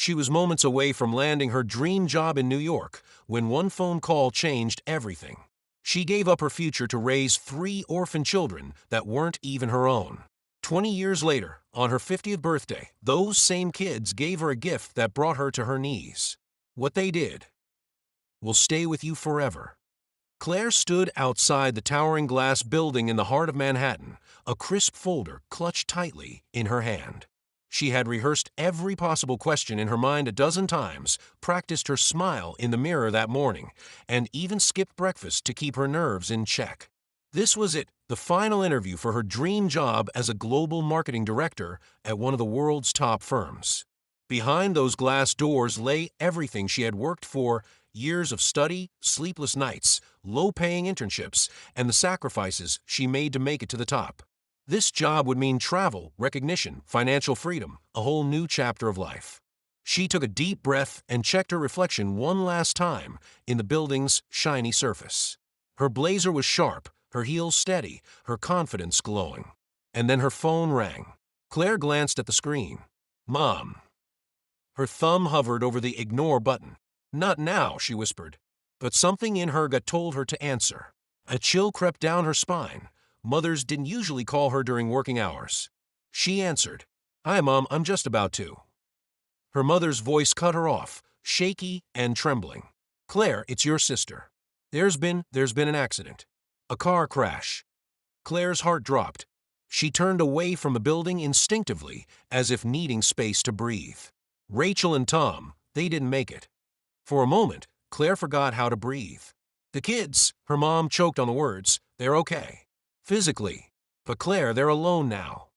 She was moments away from landing her dream job in New York when one phone call changed everything. She gave up her future to raise 3 orphan children that weren't even her own. 20 years later, on her 50th birthday, those same kids gave her a gift that brought her to her knees. What they did will stay with you forever. Claire stood outside the towering glass building in the heart of Manhattan, a crisp folder clutched tightly in her hand. She had rehearsed every possible question in her mind a dozen times, practiced her smile in the mirror that morning, and even skipped breakfast to keep her nerves in check. This was it, the final interview for her dream job as a global marketing director at one of the world's top firms. Behind those glass doors lay everything she had worked for: years of study, sleepless nights, low-paying internships, and the sacrifices she made to make it to the top. This job would mean travel, recognition, financial freedom, a whole new chapter of life. She took a deep breath and checked her reflection one last time in the building's shiny surface. Her blazer was sharp, her heels steady, her confidence glowing. And then her phone rang. Claire glanced at the screen. "Mom." Her thumb hovered over the ignore button. "Not now," she whispered. But something in her gut told her to answer. A chill crept down her spine. Mothers didn't usually call her during working hours. She answered, "Hi, Mom, I'm just about to." Her mother's voice cut her off, shaky and trembling. "Claire, it's your sister. There's been an accident. A car crash." Claire's heart dropped. She turned away from the building instinctively, as if needing space to breathe. Rachel and Tom, they didn't make it. For a moment, Claire forgot how to breathe. "The kids," her mom choked on the words, "they're okay. Physically. But Claire, they're alone now."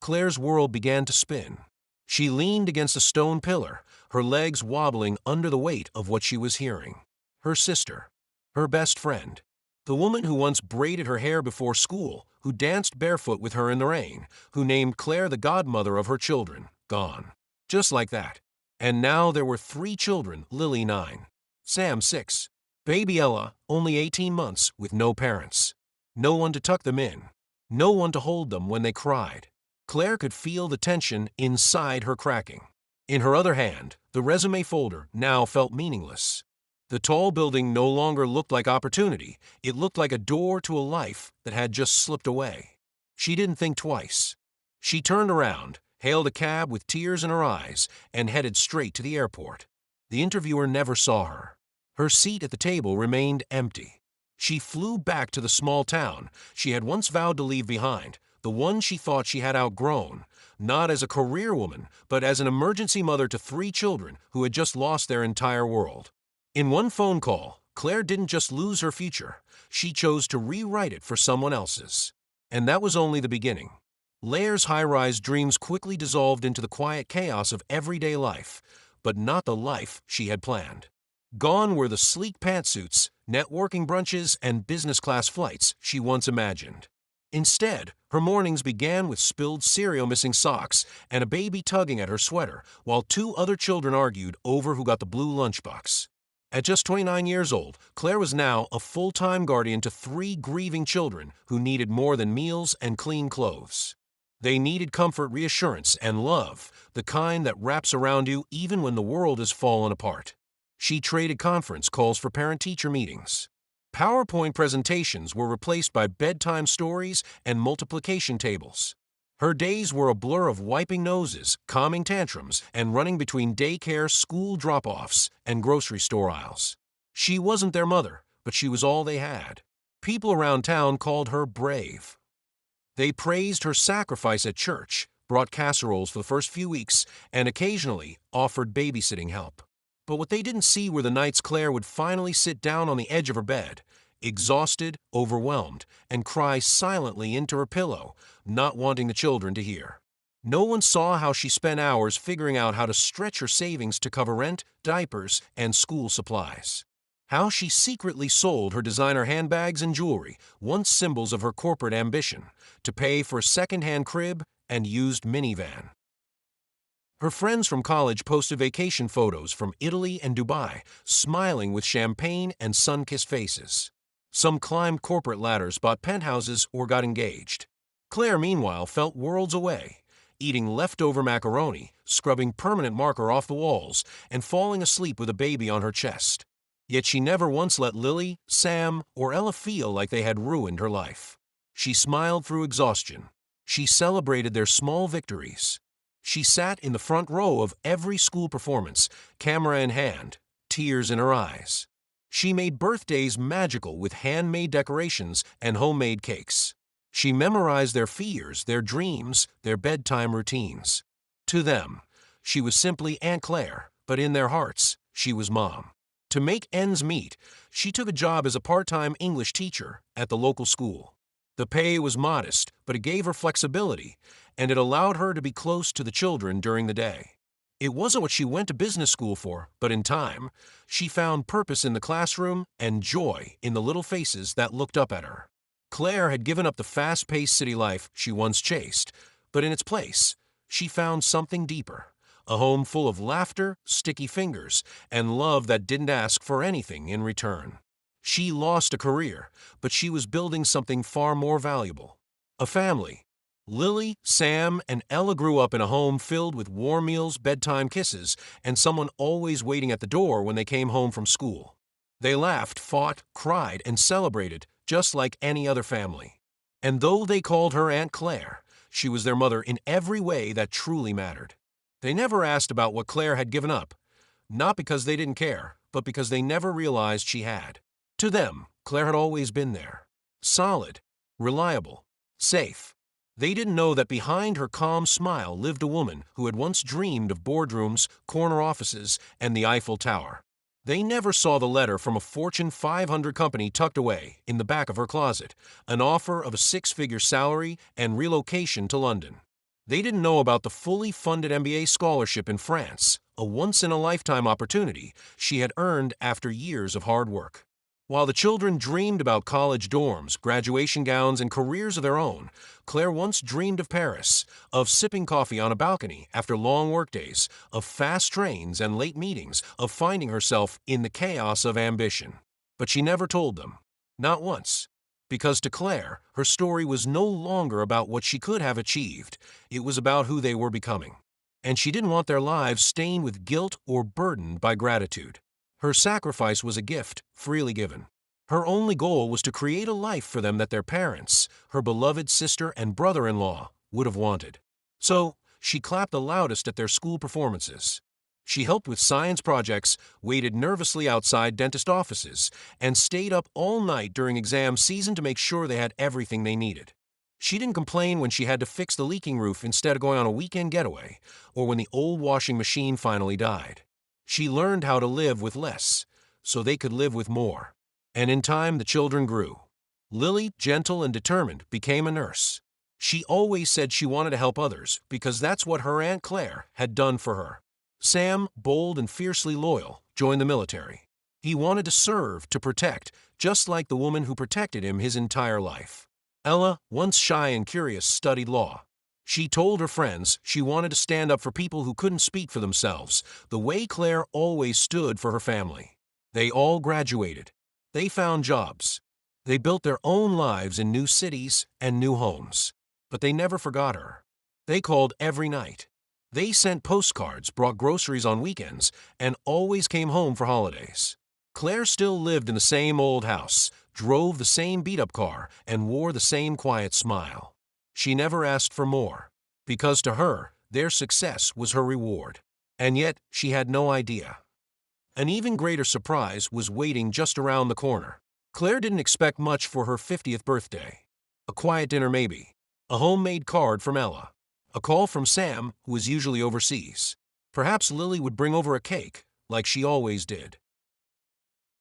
Claire's world began to spin. She leaned against a stone pillar, her legs wobbling under the weight of what she was hearing. Her sister. Her best friend. The woman who once braided her hair before school, who danced barefoot with her in the rain, who named Claire the godmother of her children, gone. Just like that. And now there were 3 children: Lily 9, Sam 6, baby Ella only 18 months with no parents. No one to tuck them in. No one to hold them when they cried. Claire could feel the tension inside her cracking. In her other hand, the resume folder now felt meaningless. The tall building no longer looked like opportunity. It looked like a door to a life that had just slipped away. She didn't think twice. She turned around, hailed a cab with tears in her eyes, and headed straight to the airport. The interviewer never saw her. Her seat at the table remained empty. She flew back to the small town she had once vowed to leave behind, the one she thought she had outgrown, not as a career woman, but as an emergency mother to 3 children who had just lost their entire world. In one phone call, Claire didn't just lose her future, she chose to rewrite it for someone else's. And that was only the beginning. Claire's high-rise dreams quickly dissolved into the quiet chaos of everyday life, but not the life she had planned. Gone were the sleek pantsuits, networking brunches, and business-class flights she once imagined. Instead, her mornings began with spilled cereal missing socks and a baby tugging at her sweater, while 2 other children argued over who got the blue lunchbox. At just 29 years old, Claire was now a full-time guardian to 3 grieving children who needed more than meals and clean clothes. They needed comfort, reassurance, and love, the kind that wraps around you even when the world has fallen apart. She traded conference calls for parent-teacher meetings. PowerPoint presentations were replaced by bedtime stories and multiplication tables. Her days were a blur of wiping noses, calming tantrums, and running between daycare, school drop-offs, and grocery store aisles. She wasn't their mother, but she was all they had. People around town called her brave. They praised her sacrifice at church, brought casseroles for the first few weeks, and occasionally offered babysitting help. But what they didn't see were the nights Claire would finally sit down on the edge of her bed, exhausted, overwhelmed, and cry silently into her pillow, not wanting the children to hear. No one saw how she spent hours figuring out how to stretch her savings to cover rent, diapers, and school supplies. How she secretly sold her designer handbags and jewelry, once symbols of her corporate ambition, to pay for a second-hand crib and used minivan. Her friends from college posted vacation photos from Italy and Dubai, smiling with champagne and sun-kissed faces. Some climbed corporate ladders, bought penthouses, or got engaged. Claire, meanwhile, felt worlds away. eating leftover macaroni, scrubbing permanent marker off the walls, and falling asleep with a baby on her chest. Yet she never once let Lily, Sam, or Ella feel like they had ruined her life. She smiled through exhaustion. She celebrated their small victories. She sat in the front row of every school performance, camera in hand, tears in her eyes. She made birthdays magical with handmade decorations and homemade cakes. She memorized their fears, their dreams, their bedtime routines. To them, she was simply Aunt Claire, but in their hearts, she was Mom. To make ends meet, she took a job as a part-time English teacher at the local school. The pay was modest, but it gave her flexibility, and it allowed her to be close to the children during the day. It wasn't what she went to business school for, but in time, she found purpose in the classroom and joy in the little faces that looked up at her. Claire had given up the fast-paced city life she once chased, but in its place, she found something deeper. A home full of laughter, sticky fingers, and love that didn't ask for anything in return. She lost a career, but she was building something far more valuable. A family. Lily, Sam, and Ella grew up in a home filled with warm meals, bedtime kisses, and someone always waiting at the door when they came home from school. They laughed, fought, cried, and celebrated just like any other family. And though they called her Aunt Claire, she was their mother in every way that truly mattered. They never asked about what Claire had given up, not because they didn't care, but because they never realized she had. To them, Claire had always been there. Solid, reliable, safe. They didn't know that behind her calm smile lived a woman who had once dreamed of boardrooms, corner offices, and the Eiffel Tower. They never saw the letter from a Fortune 500 company tucked away in the back of her closet, an offer of a six-figure salary and relocation to London. They didn't know about the fully funded MBA scholarship in France, a once-in-a-lifetime opportunity she had earned after years of hard work. While the children dreamed about college dorms, graduation gowns, and careers of their own, Claire once dreamed of Paris, of sipping coffee on a balcony after long workdays, of fast trains and late meetings, of finding herself in the chaos of ambition. But she never told them. Not once. Because to Claire, her story was no longer about what she could have achieved. It was about who they were becoming. And she didn't want their lives stained with guilt or burdened by gratitude. Her sacrifice was a gift, freely given. Her only goal was to create a life for them that their parents, her beloved sister and brother-in-law, would have wanted. So, she clapped the loudest at their school performances. She helped with science projects, waited nervously outside dentist offices, and stayed up all night during exam season to make sure they had everything they needed. She didn't complain when she had to fix the leaking roof instead of going on a weekend getaway, or when the old washing machine finally died. She learned how to live with less, so they could live with more. And in time, the children grew. Lily, gentle and determined, became a nurse. She always said she wanted to help others because that's what her Aunt Claire had done for her. Sam, bold and fiercely loyal, joined the military. He wanted to serve, to protect, just like the woman who protected him his entire life. Ella, once shy and curious, studied law. She told her friends she wanted to stand up for people who couldn't speak for themselves, the way Claire always stood for her family. They all graduated. They found jobs. They built their own lives in new cities and new homes. But they never forgot her. They called every night. They sent postcards, brought groceries on weekends, and always came home for holidays. Claire still lived in the same old house, drove the same beat-up car, and wore the same quiet smile. She never asked for more, because to her, their success was her reward. And yet, she had no idea. An even greater surprise was waiting just around the corner. Claire didn't expect much for her 50th birthday. A quiet dinner maybe, a homemade card from Ella, a call from Sam, who was usually overseas. Perhaps Lily would bring over a cake, like she always did.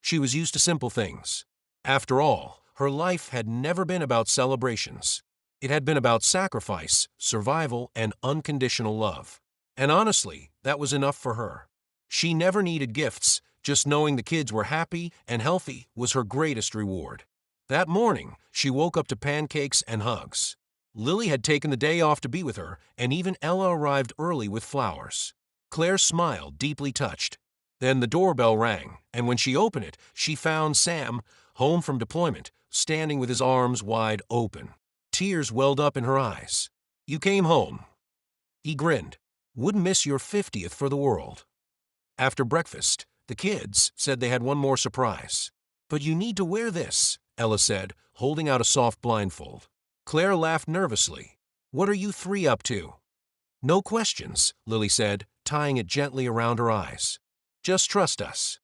She was used to simple things. After all, her life had never been about celebrations. It had been about sacrifice, survival, and unconditional love. And honestly, that was enough for her. She never needed gifts, just knowing the kids were happy and healthy was her greatest reward. That morning, she woke up to pancakes and hugs. Lily had taken the day off to be with her, and even Ella arrived early with flowers. Claire smiled, deeply touched. Then the doorbell rang, and when she opened it, she found Sam, home from deployment, standing with his arms wide open. Tears welled up in her eyes. "You came home." He grinned. Wouldn't miss your 50th for the world. After breakfast, the kids said they had one more surprise. But you need to wear this, Ella said, holding out a soft blindfold. Claire laughed nervously. What are you three up to? No questions, Lily said, tying it gently around her eyes. Just trust us.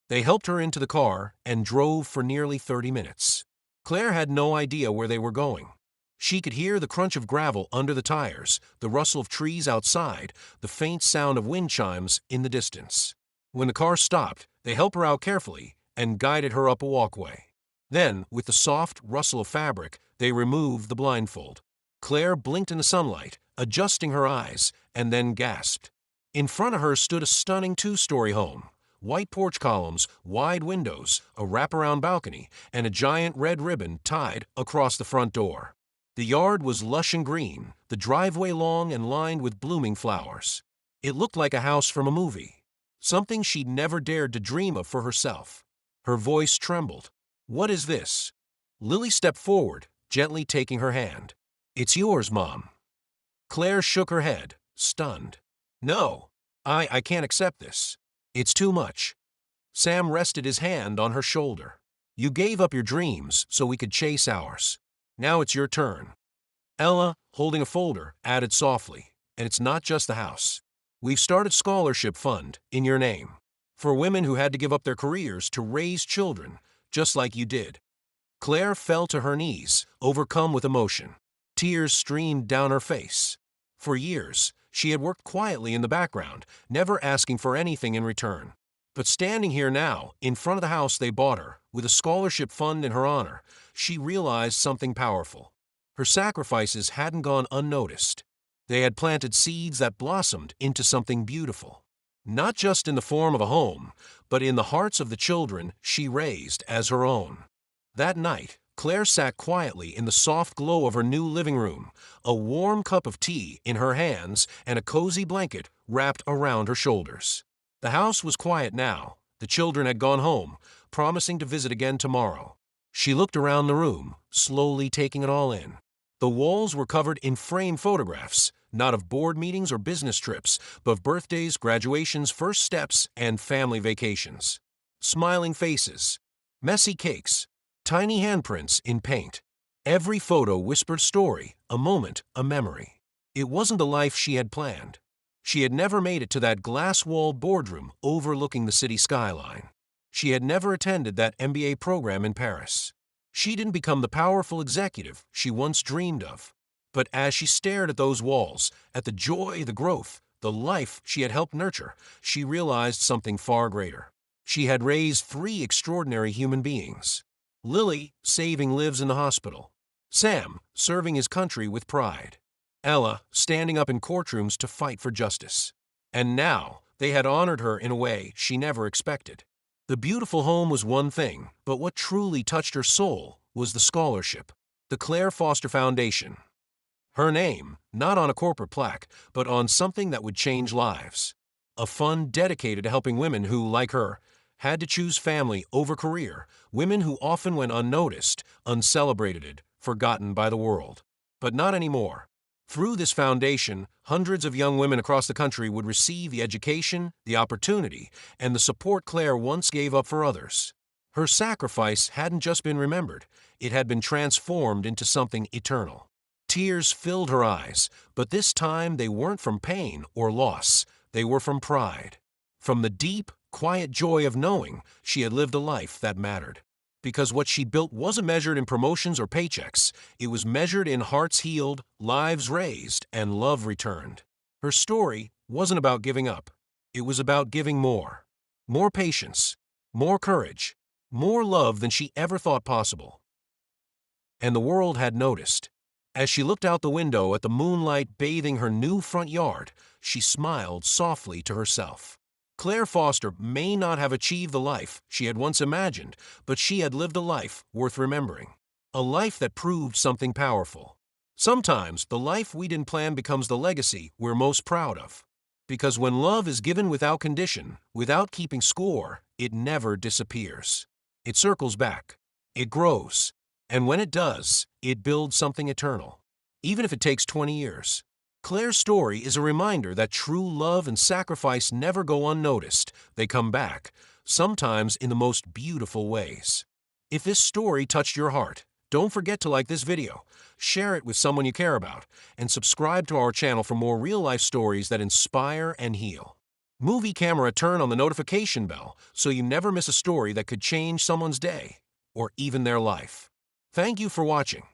They helped her into the car and drove for nearly 30 minutes. Claire had no idea where they were going. She could hear the crunch of gravel under the tires, the rustle of trees outside, the faint sound of wind chimes in the distance. When the car stopped, they helped her out carefully and guided her up a walkway. Then, with the soft rustle of fabric, they removed the blindfold. Claire blinked in the sunlight, adjusting her eyes, and then gasped. In front of her stood a stunning two-story home. White porch columns, wide windows, a wraparound balcony, and a giant red ribbon tied across the front door. The yard was lush and green, the driveway long and lined with blooming flowers. It looked like a house from a movie, something she'd never dared to dream of for herself. Her voice trembled. What is this? Lily stepped forward, gently taking her hand. It's yours, Mom. Claire shook her head, stunned. No, I can't accept this. It's too much. Sam rested his hand on her shoulder. You gave up your dreams so we could chase ours. Now it's your turn. Ella, holding a folder, added softly, and it's not just the house. We've started a scholarship fund in your name for women who had to give up their careers to raise children, just like you did. Claire fell to her knees, overcome with emotion. Tears streamed down her face. For years, she had worked quietly in the background, never asking for anything in return. But standing here now, in front of the house they bought her, with a scholarship fund in her honor, she realized something powerful. Her sacrifices hadn't gone unnoticed. They had planted seeds that blossomed into something beautiful. Not just in the form of a home, but in the hearts of the children she raised as her own. That night, Claire sat quietly in the soft glow of her new living room, a warm cup of tea in her hands and a cozy blanket wrapped around her shoulders. The house was quiet now. The children had gone home, promising to visit again tomorrow. She looked around the room, slowly taking it all in. The walls were covered in framed photographs, not of board meetings or business trips, but of birthdays, graduations, first steps, and family vacations. Smiling faces, messy cakes, tiny handprints in paint. Every photo whispered story, a moment, a memory. It wasn't the life she had planned. She had never made it to that glass-walled boardroom overlooking the city skyline. She had never attended that MBA program in Paris. She didn't become the powerful executive she once dreamed of. But as she stared at those walls, at the joy, the growth, the life she had helped nurture, she realized something far greater. She had raised 3 extraordinary human beings. Lily, saving lives in the hospital. Sam, serving his country with pride. Ella, standing up in courtrooms to fight for justice. And now, they had honored her in a way she never expected. The beautiful home was one thing, but what truly touched her soul was the scholarship, the Claire Foster Foundation. Her name, not on a corporate plaque, but on something that would change lives. A fund dedicated to helping women who, like her, had to choose family over career, women who often went unnoticed, uncelebrated, forgotten by the world. But not anymore. Through this foundation, hundreds of young women across the country would receive the education, the opportunity, and the support Claire once gave up for others. Her sacrifice hadn't just been remembered, it had been transformed into something eternal. Tears filled her eyes, but this time they weren't from pain or loss, they were from pride. From the deep, quiet joy of knowing she had lived a life that mattered. Because what she built wasn't measured in promotions or paychecks, it was measured in hearts healed, lives raised, and love returned. Her story wasn't about giving up, it was about giving more. More patience, more courage, more love than she ever thought possible. And the world had noticed. As she looked out the window at the moonlight bathing her new front yard, she smiled softly to herself. Claire Foster may not have achieved the life she had once imagined, but she had lived a life worth remembering. A life that proved something powerful. Sometimes the life we didn't plan becomes the legacy we're most proud of. Because when love is given without condition, without keeping score, it never disappears. It circles back. It grows. And when it does, it builds something eternal. Even if it takes 20 years. Claire's story is a reminder that true love and sacrifice never go unnoticed. They come back, sometimes in the most beautiful ways. If this story touched your heart, don't forget to like this video, share it with someone you care about, and subscribe to our channel for more real-life stories that inspire and heal. Movie camera, turn on the notification bell so you never miss a story that could change someone's day or even their life. Thank you for watching.